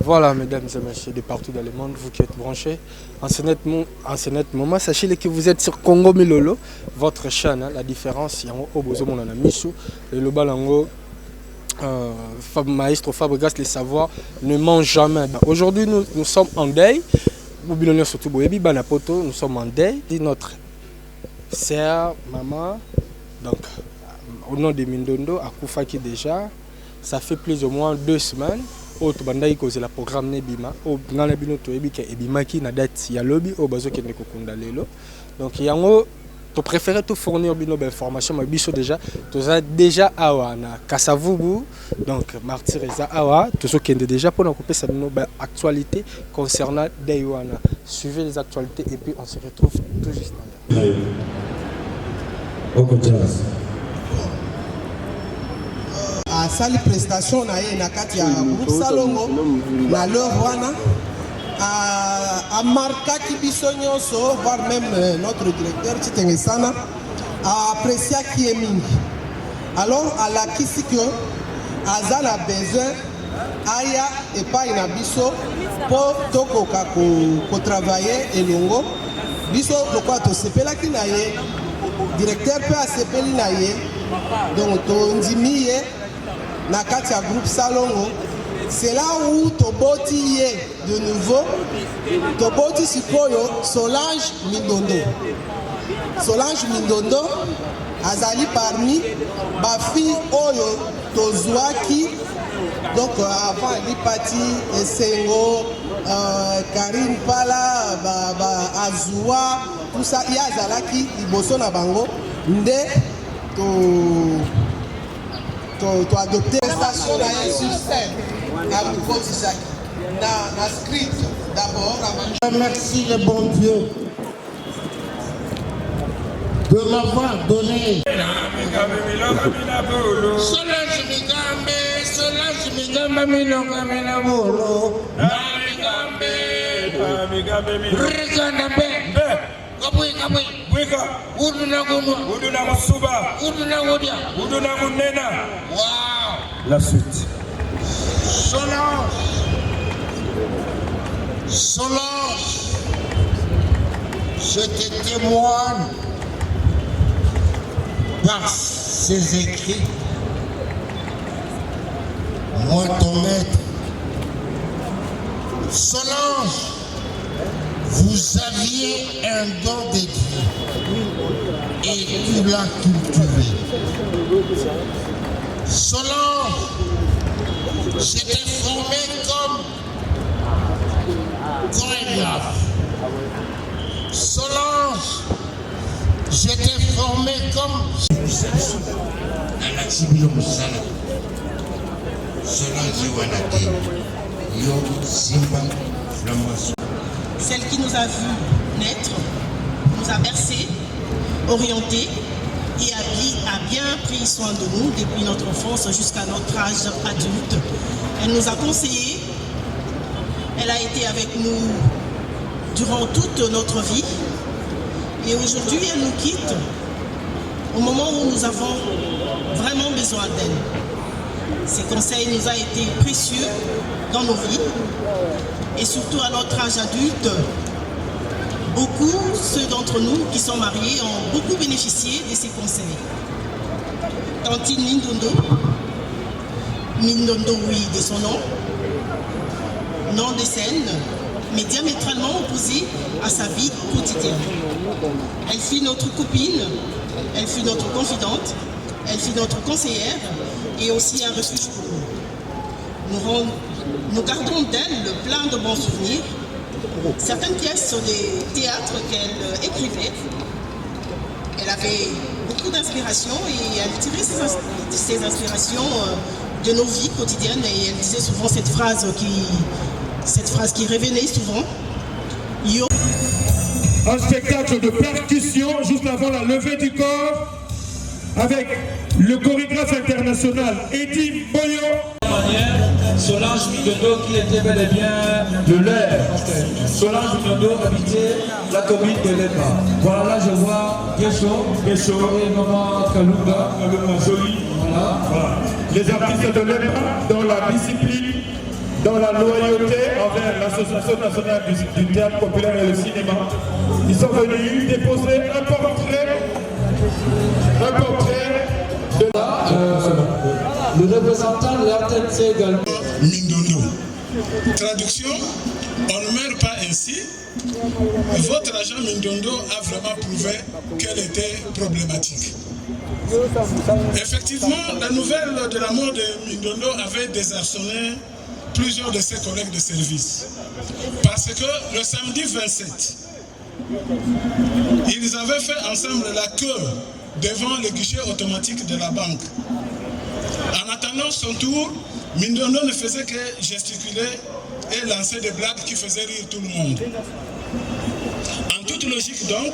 Voilà, mesdames et messieurs de partout dans le monde, vous qui êtes branchés en ce net moment, sachez que vous êtes sur Congo Milolo, votre chaîne. Hein, la différence, il y a un Obozo Monana Michou, le Lobalango, maestro Fabregas, les savoirs ne mangent jamais. Aujourd'hui, nous sommes en deuil. Nous sommes en deuil de notre sœur, maman, donc au nom de Mindondo, à Koufaki déjà, ça fait plus ou moins 2 semaines. Autre bandai cause la programme Nebima, au ngana bino to ebika ebimaki na date ya lobby au bazo kende kokunda lelo. Donc yango to préférer te fournir bino information mais biso déjà awa na Kasavubu, donc martyr eza awa to so kende déjà pour na kopesa bino actualité concernant Daywana. Suivez les actualités et puis on se retrouve tout juste après. Sali prestation na ye na kati ya groupe Salongo na leur wana a marqué biso nyonso voire même notre directeur Chitenge Sana a apprécié qui est mingi. Alors à la kisiko azana besoin aya et pas na biso pour tokoka ko travailler elongo biso lokwa to sepela ki na ye directeur peut a sepeli na ye donc to ndimi ye na kati ya groupe Salongo, c'est là où toboti ye de nouveau toboti sikoyo Solange Mindondo. Solange Mindondo azali parmi ba fille oyo tozwaki donc avant Lipati Esengo Karine Pala Azua tout ça ya azalaki liboso na bango nde to adopter station sur scène à nouveau Isaac na script d'abord. Merci le bon Dieu de m'avoir donné Solange Migambe Milonga Milabolo La suite. Solange, je te témoigne par ses écrits, moi ton maître. Solange, vous aviez un don de Dieu et tu l'as cultivé. Solange, j'étais formé comme chorégraphe. Solange, j'étais formé comme celle qui nous a vu naître, nous a bercé, orienté et a bien pris soin de nous depuis notre enfance jusqu'à notre âge adulte. Elle nous a conseillés, elle a été avec nous durant toute notre vie et aujourd'hui elle nous quitte au moment où nous avons vraiment besoin d'elle. Ses conseils nous ont été précieux dans nos vies et surtout à notre âge adulte. Beaucoup, ceux d'entre nous qui sont mariés, ont beaucoup bénéficié de ces conseils. Tantine Mindondo, oui, de son nom de scène, mais diamétralement opposé à sa vie quotidienne. Elle fut notre copine, elle fut notre confidente, elle fut notre conseillère et aussi un refuge pour nous. Nous gardons d'elle plein de bons souvenirs. Certaines pièces sont des théâtres qu'elle écrivait. Elle avait beaucoup d'inspiration et elle tirait ses inspirations de nos vies quotidiennes et elle disait souvent cette phrase qui revenait souvent. Un spectacle de percussion juste avant la levée du corps avec le chorégraphe international Eddie Boyo. Solange Mindondo qui était bel et bien de l'air. Solange Mindondo habitait la commune de Lemba. Voilà, là je vois Gesho et Maman Kalunga, Joli. Voilà. Les artistes de Lemba dans la discipline dans la loyauté envers l'Association nationale du théâtre populaire et le cinéma. Ils sont venus déposer un portrait de le représentant de l'RTNC également. Mindondo. Traduction, on ne meurt pas ainsi. Votre agent Mindondo a vraiment prouvé qu'elle était problématique. Effectivement, la nouvelle de la mort de Mindondo avait désarçonné plusieurs de ses collègues de service. Parce que le samedi 27, ils avaient fait ensemble la queue devant le guichet automatique de la banque. En attendant son tour, Mindondo ne faisait que gesticuler et lancer des blagues qui faisaient rire tout le monde. En toute logique donc,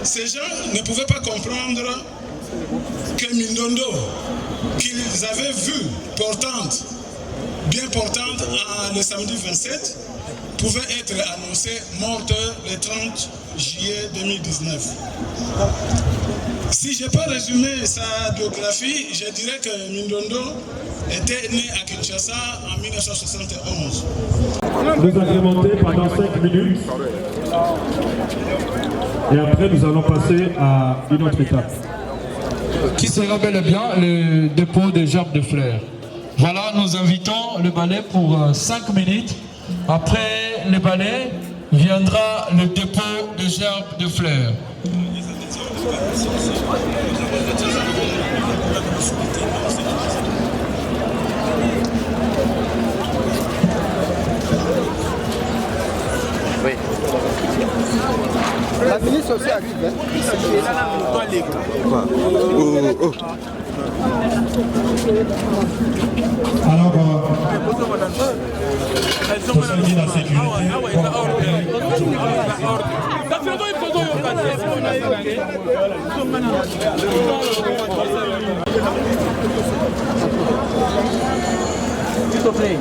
ces gens ne pouvaient pas comprendre que Mindondo, qu'ils avaient vu portante, bien portante le samedi 27, pouvait être annoncée morte le 30 juillet 2019. Si je peux résumer sa biographie, je dirais que Mindondo était né à Kinshasa en 1971. Nous agrémenter pendant 5 minutes et après nous allons passer à une autre étape. Qui sera bel et bien le dépôt des gerbes de fleurs. Voilà, nous invitons le ballet pour 5 minutes. Après le ballet viendra le dépôt de gerbes de fleurs. Oui. La ministre aussi arrive. Alors, pour ce qui est de la sécurité, s'il te plaît.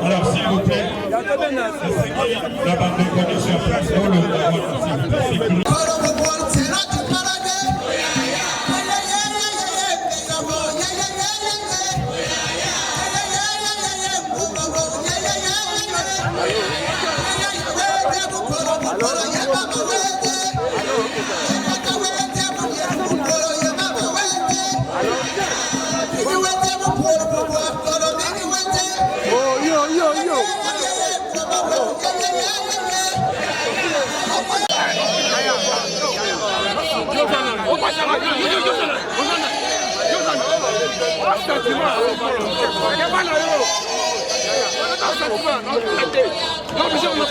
alors s'il vous plaît, la bande de conduction place dans le Bonjour,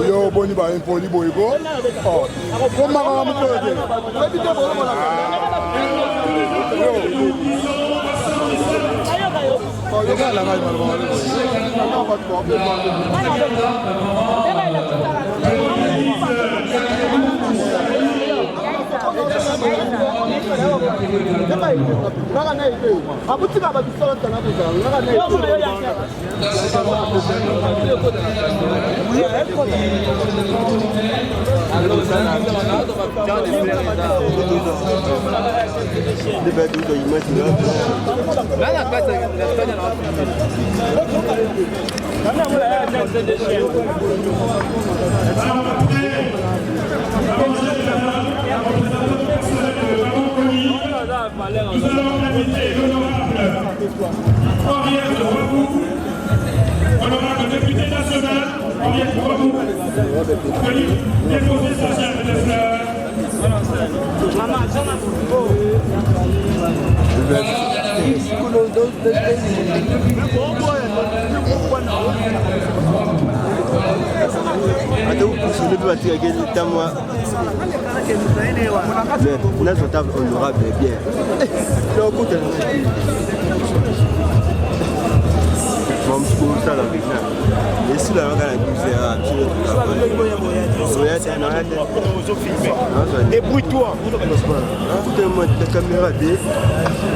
Yo, boni ba impoli boygo. Oh, comment on va Nous allons inviter l'honorable Henriette Roibou, honorable député national Henriette Roibou, venu déposer sa gerbe de fleurs. honorable bien. Débrouille-toi.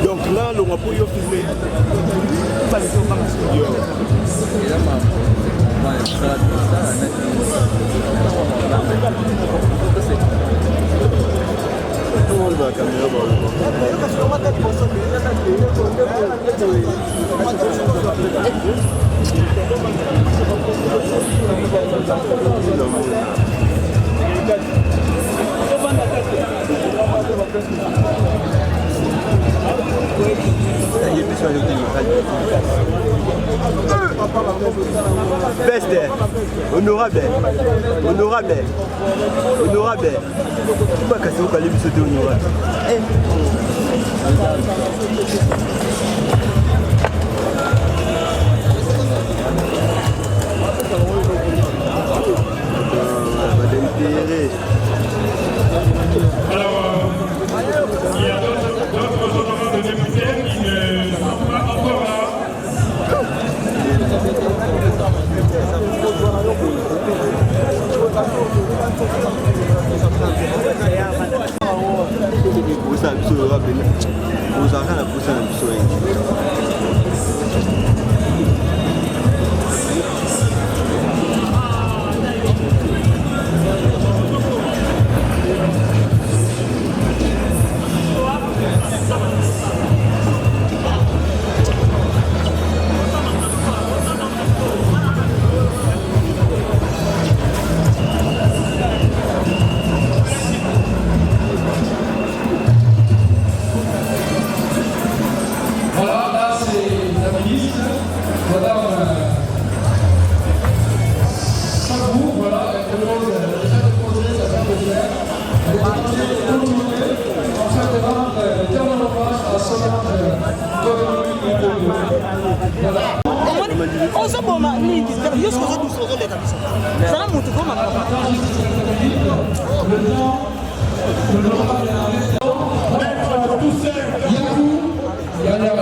Donc là, on va pouvoir filmer. Best, honorable, honorable, honorable. Tu vas casser au calibre de honorable. Alors, il y a d'autres honorables députés qui ne sont pas encore là.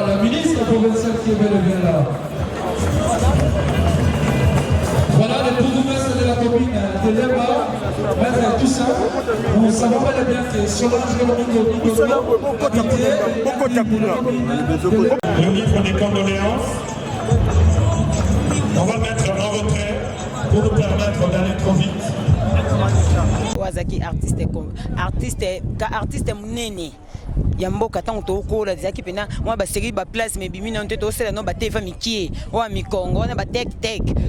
La ministre provinciale qui est bel et bien là. Voilà le bourgmestre de la commune de Lemba, maître tout ça. Vous savez pas bien que Solange Le livre des condoléances, on va mettre en retrait pour nous permettre d'aller trop vite. Wazaki artiste munene ya mboka tango tokola zaki pena moi ba série ba place mais bimina nte to sela no ba tefa mikie wa mikongo na ba tek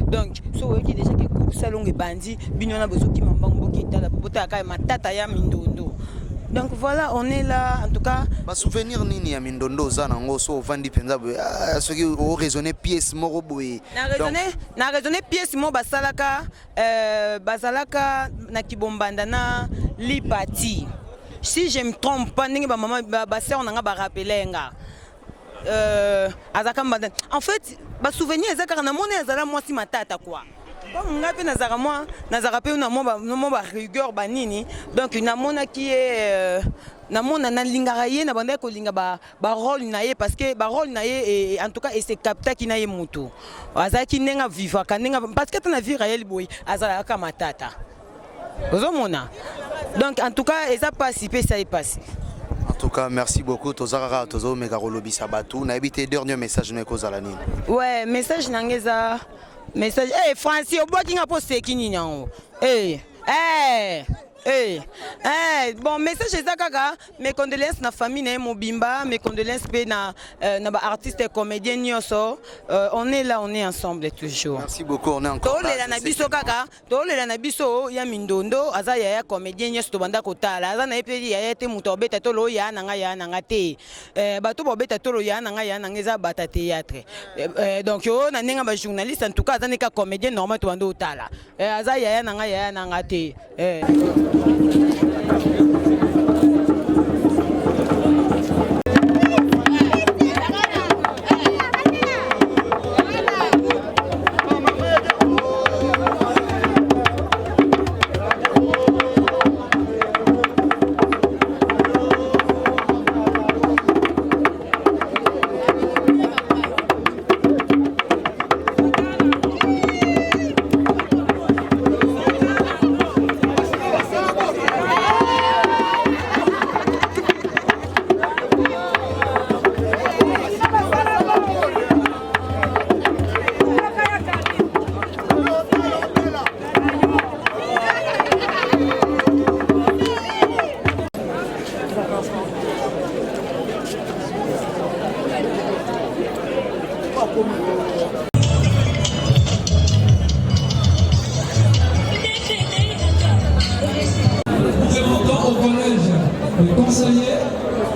donc so weki déjà que coupe salon et bandi binona bozoki mambango boki tala bota ka matata ya mindondo. Donc voilà, on est là en tout cas. Ba souvenir nini ya mindondo za nango so vandi penza boy soki o raisonner pièce moko boy. Na raisonner pièce mo basalaka bazalaka na kibombanda na lipati. Si je me trompe pas, ningi ba maman ba sœur nanga ba rappeler nga. en fait ba souvenir ezaka na mona ezala moi si matata quoi. Comme nga pe nazara moi nazara pe na mo ba rigueur banini donc na mona qui est na mona na lingara ye na banda ko linga ba rôle na ye parce que ba rôle na ye en tout cas et c'est capta qui na ye mutu azaki nenga vivre kanenga parce que na vie réel boy azala ka matata ozomona donc en tout cas ça passe ça est passé. En tout cas, merci beaucoup. Tozara tozo megarolobi sabatu. Na habité dernier message ne kozala nini. Ouais, message nangeza message Francis oboki nga poste kini nyango. Bon message c'est kaka mes condoléances na famille na Mobimba, mes condoléances pe na ba artiste comédien nyoso. On est là, on est ensemble toujours. Merci beaucoup, on est encore là. Tolela na biso kaka, tolela na biso ya Mindondo, aza ya comédien nyoso to banda kotala. Aza na epe ya te muto beta tolo ya nanga te. Bato bo beta tolo ya nanga eza bata théâtre. Donc yo na nenga ba journaliste en tout cas aza neka comédien normal to banda otala. Aza ya nanga te.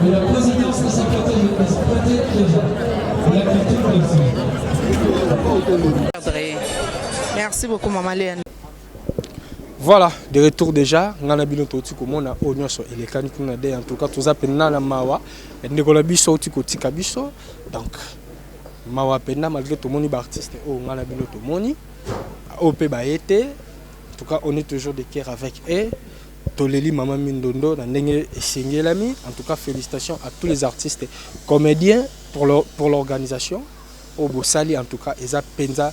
Mais la présidence ne s'apprêtait déjà. La culture Merci beaucoup, Maman Léane. Voilà, de retour déjà. Nous avons vu notre commune à Onyoso et les canicule en tout cas, tous appelés na mawa. Et nous avons vu ça au tika biso. Donc, mawa pena malgré tout le monde artiste. Oh, nous avons vu notre monde. Au Pébaïté. En tout cas, on est toujours de cœur avec eux. Toleli Maman Mindondo, en tout cas félicitations à tous les artistes comédiens pour l'organisation. Au Bossali en tout cas, ils ont penza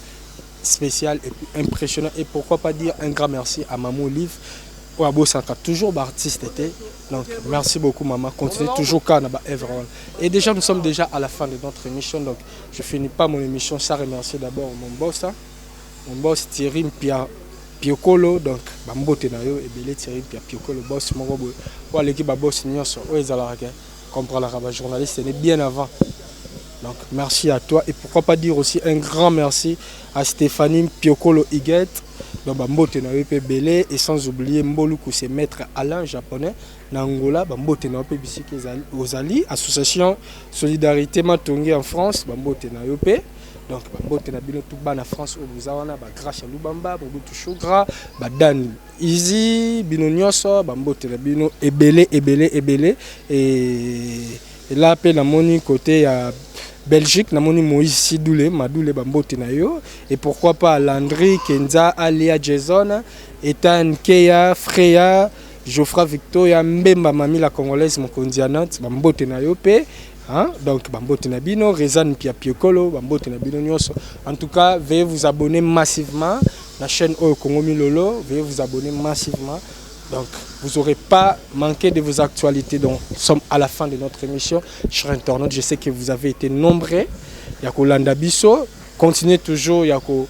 spécial et puis impressionnant et pourquoi pas dire un grand merci à Maman Olive pour Abosanka toujours artiste était. Donc merci beaucoup Maman, continuez toujours Kanaba Everall. Et déjà nous sommes déjà à la fin de notre émission donc je finis pas mon émission sans remercier d'abord mon boss Thierry Mpia Piokolo donc bambote na yo ebele Thierry Mpia Piokolo boss moko boy pour l'équipe ba boss nyonso o ezala ka comprendre la journaliste n'est bien avant. Donc merci à toi et pourquoi pas dire aussi un grand merci à Stéphanie Piokolo Higuet donc bambote na yo pe belé et sans oublier Mboluku c'est maître Alain japonais na Angola bambote na yo pe bisiki ozali association Solidarité Matongi en France bambote na yo pe. Donc, bambote na bino tout bas na France au Buzawana, ba grâce à Lubamba, Bobutu Chogra, ba Dan Easy, bino nyonso, bambote na bino ebele et là pe na moni côté à Belgique, na moni Moïse Sidoule, Madoule bambote na yo et pourquoi pas Landry, Kenza, Alia Jason, Ethan Keya, Freya, Geoffroy Victoria, Mbemba Mami la Congolaise Mokondianante, bambote na yo pe. Hein? Donc, Bambote Nabino, Rezan Pia Piokolo, Bambote Nabino Nyoso. En tout cas, veuillez vous abonner massivement. La chaîne Congo Milolo, veuillez vous abonner massivement. Donc, vous n'aurez pas manqué de vos actualités. Donc, nous sommes à la fin de notre émission. Chers internautes, je sais que vous avez été nombreux. Yako Landa Bisso, continuez toujours. Yako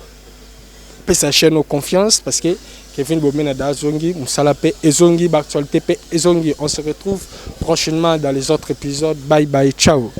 sa chaîne confiance parce que Kevin Bomena da Zongi, Moussalape Ezongi, Baktualité Ezongi. On se retrouve prochainement dans les autres épisodes. Bye bye, ciao.